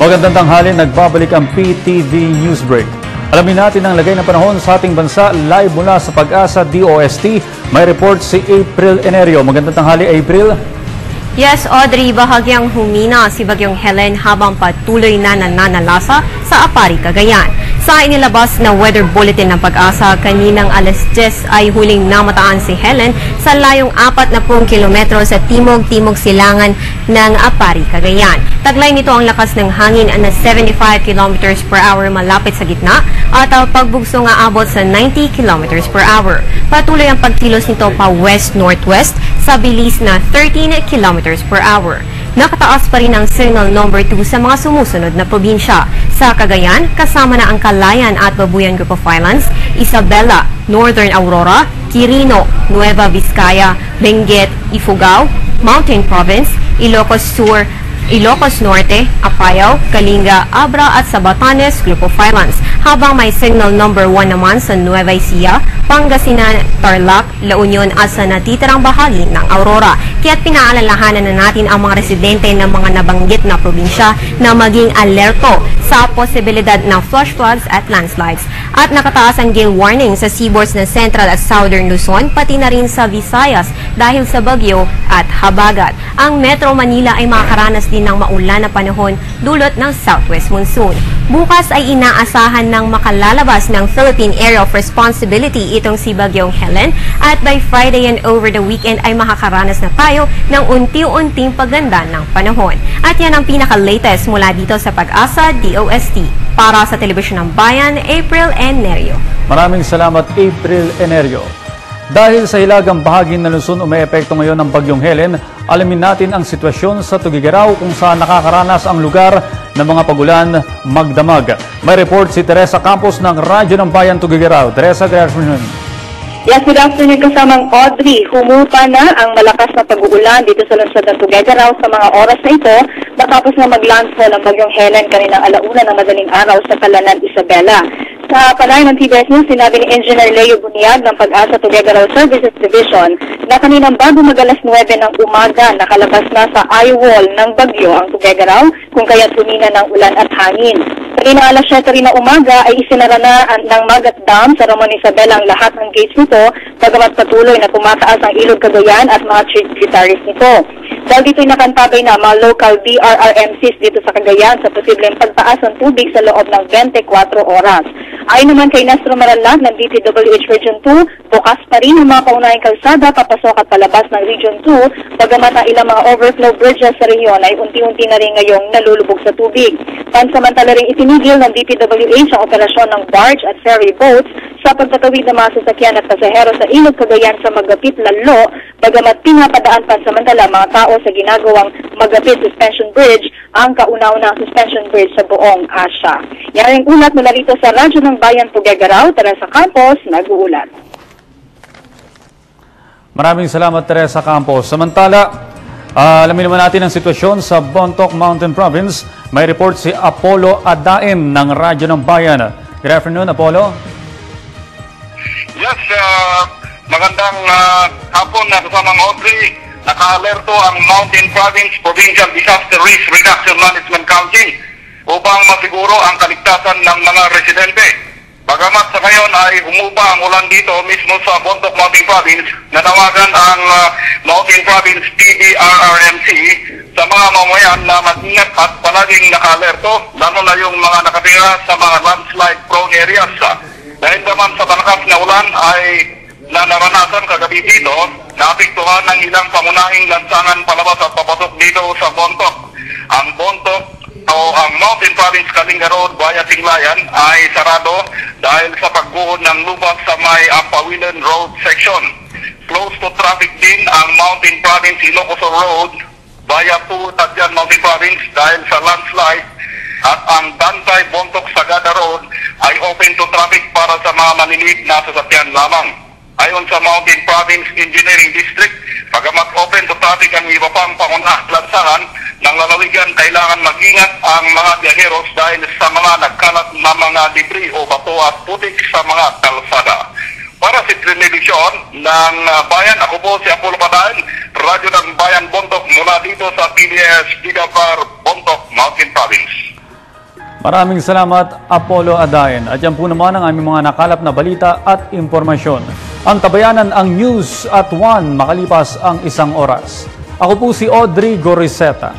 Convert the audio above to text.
Magandang tanghali, nagbabalik ang PTV Newsbreak. Alamin natin ang lagay ng panahon sa ating bansa live mula sa Pag-asa DOST. May report si April Enerio. Magandang tanghali, April. Yes, Audrey, bahagyang humina si Bagyong Helen habang patuloy na nananalasa sa Apari, Cagayan. Sa inilabas na weather bulletin ng Pag-asa, kaninang alas 10 ay huling namataan si Helen sa layong 40 kilometro sa timog-timog silangan ng Apari, Cagayan. Taglay nito ang lakas ng hangin na 75 kilometers per hour malapit sa gitna at ang pagbugso nga abot sa 90 kilometers per hour. Patuloy ang pagkilos nito pa west-northwest sa bilis na 13 kilometers per hour. Nakataas pa rin ang signal number 2 sa mga sumusunod na probinsya. Sa Cagayan, kasama na ang Calayan at Babuyan Group of Islands, Isabela, Northern Aurora, Quirino, Nueva Vizcaya, Benguet, Ifugao, Mountain Province, Ilocos Sur, Ilocos Norte, Apayao, Kalinga, Abra at sa Batanes Group of Islands. Habang may signal number 1 naman sa Nueva Ecija, Pangasinan, Tarlac, La Union at sa natitirang bahagi ng Aurora. Kaya't pinaalalahanan na natin ang mga residente ng mga nabanggit na probinsya na maging alerto sa posibilidad ng flash floods at landslides. At nakataas ang gale warning sa seaboards ng Central at Southern Luzon, pati na rin sa Visayas dahil sa bagyo at habagat. Ang Metro Manila ay makakaranas din ng maulan na panahon dulot ng southwest monsoon. Bukas ay inaasahan ng makalalabas ng Philippine Area of Responsibility itong si Bagyong Helen at by Friday and over the weekend ay makakaranas na tayo ng unti-unting pagganda ng panahon. At yan ang pinaka-latest mula dito sa Pag-asa DOST. Para sa Telebisyon ng Bayan, April Enerio. Maraming salamat, April Enerio. Dahil sa hilagang bahagi ng Luzon umeepekto ngayon ng Bagyong Helen, alamin natin ang sitwasyon sa Tuguegarao kung saan nakakaranas ang lugar ng mga pagulan magdamag. May report si Teresa Campos ng Radyo ng Bayan Tuguegarao. Teresa, good afternoon. Yes, good afternoon kasamang Audrey. Humupa na ang malakas na pag-uulan dito sa lungsod ng Tuguegarao sa mga oras na ito matapos na mag-landfall ang Bagyong Helen kaninang alauna ng madaling araw sa Calanan, Isabela. Sa palayan ng TBS News, sinabi ni Engineer Leo Bunyag ng Pag-asa Tuguegarao Services Division na kaninang bago mag-alas 9 ng umaga nakalabas na sa eye wall ng bagyo ang Tuguegarao kung kaya't humina ng ulan at hangin. Kaninang alas 7 rin ng umaga ay isinara na ng Magat Dam sa Ramon Isabela ang lahat ng gates nito bagamat patuloy na tumataas ang Ilog Cagayan at mga tributaries nito. Dahil dito'y nakantabay na mga local DRRMCs dito sa Cagayan sa posibleng pagtaas ng tubig sa loob ng 24 oras. Ayon naman kay Nastro Maralag ng DPWH Region 2, bukas pa rin ang mga paunahing kalsada papasok at palabas ng Region 2, bagamat ang ilang mga overflow bridges sa rehiyon ay unti-unti na rin ngayong nalulubog sa tubig. Pansamantala rin itinigil ng DPWH ang operasyon ng barge at ferry boats sa pagtatawid ng mga sasakyan at pasahero sa Ilog Cagayan sa Magapit Lalo, bagamat pinapadaan pansamantala mga tao sa ginagawang Magapit Suspension Bridge ang kauna-unang suspension bridge sa buong Asia. Yan ang ulat mula rito sa Radyo ng Bayan Tuguegarao. Teresa Campos, nag-uulat. Maraming salamat, Teresa Campos. Samantala, alamin naman natin ang sitwasyon sa Bontoc Mountain Province. May report si Apollo Adain ng Radyo ng Bayan. Good afternoon, Apollo. Yes, magandang hapon na kasamang Audrey. Naka-alerto ang Mountain Province Provincial Disaster Risk Reduction Management Council upang masiguro ang kaligtasan ng mga residente. Bagamat sa ngayon ay humupa ang ulan dito mismo sa Bontoc Mountain Province, nanawagan ang Mountain Province PDRRMC sa mga mamayan na mag-ingat at palaging naka-alerto, lalo na yung mga nakatira sa mga landslide prone areas. Dahil naman sa malakas na ulan ay na naranasan kagabi dito, naapektuhan ng ilang pangunahing lansangan palabas at papasok dito sa Bontoc. Ang Bontoc o ang Mountain Province Kalinga Road via Tinglayan ay sarado dahil sa pagguhod ng lubak sa may Ampawilan Road section. Close to traffic din ang Mountain Province Ilocos Road via Tadyan Mountain Province dahil sa landslide, at ang Dantay Bontoc Sagada Road ay open to traffic para sa mga manilid na sasakyan lamang. Ayon sa Mountain Province Engineering District, pagamat open to traffic ang iba pang pangunahing lansangan ng lalawigan, kailangan mag-ingat ang mga biyaheros dahil sa mga nagkalat na mga debris o bato at putik sa mga kalsada. Para sa Television ng Bayan, ako po si Apollo Padain, Radyo ng Bayan Bontoc mula dito sa PDS Gidapar, Bontoc Mountain Province. Maraming salamat, Apollo Adayan. At yan po naman ang aming mga nakalap na balita at impormasyon. Ang tabayanan ang news at 1 makalipas ang 1 oras. Ako po si Audrey Goriseta.